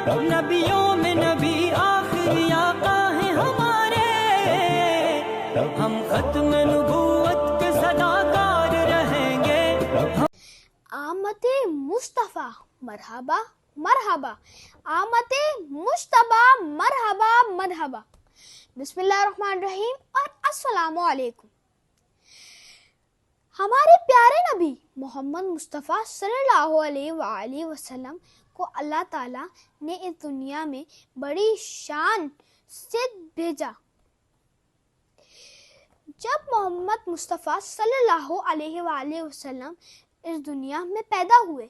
نبیوں میں نبی آخری آقا ہیں ہمارے، ہم ختم نبوت کے صداکار رہیں گے۔ آمد مصطفیٰ مرحبا مرحبا، آمد مصطفیٰ مرحبا مرحبا۔ بسم اللہ الرحمن الرحیم اور السلام علیکم۔ ہمارے پیارے نبی محمد مصطفیٰ صلی اللہ علیہ وآلہ وسلم کو اللہ تعالیٰ نے اس دنیا میں بڑی شان سے بھیجا۔ جب محمد مصطفیٰ صلی اللہ علیہ وآلہ وسلم اس دنیا میں پیدا ہوئے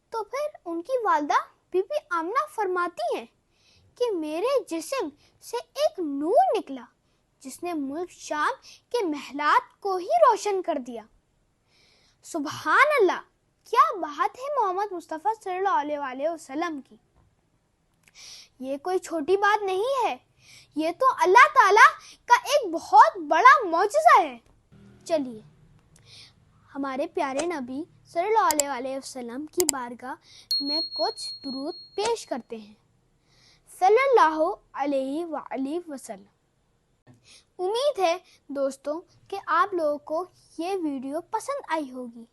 تو پھر ان کی والدہ بی بی آمنہ فرماتی ہیں کہ میرے جسم سے ایک نور نکلا جس نے ملک شام کے محلات کو ہی روشن کر دیا۔ سبحان اللہ، کیا بات ہے محمد مصطفیٰ صلی اللہ علیہ وآلہ وسلم کی۔ یہ کوئی چھوٹی بات نہیں ہے، یہ تو اللہ تعالیٰ کا ایک بہت بڑا معجزہ ہے۔ چلیے ہمارے پیارے نبی صلی اللہ علیہ وآلہ وسلم کی بارگاہ میں کچھ درود پیش کرتے ہیں۔ صلی اللہ علیہ وآلہ وسلم۔ امید ہے دوستوں کہ آپ لوگوں کو یہ ویڈیو پسند آئی ہوگی۔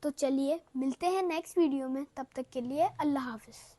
تو چلیے ملتے ہیں نیکسٹ ویڈیو میں، تب تک کے لیے اللہ حافظ۔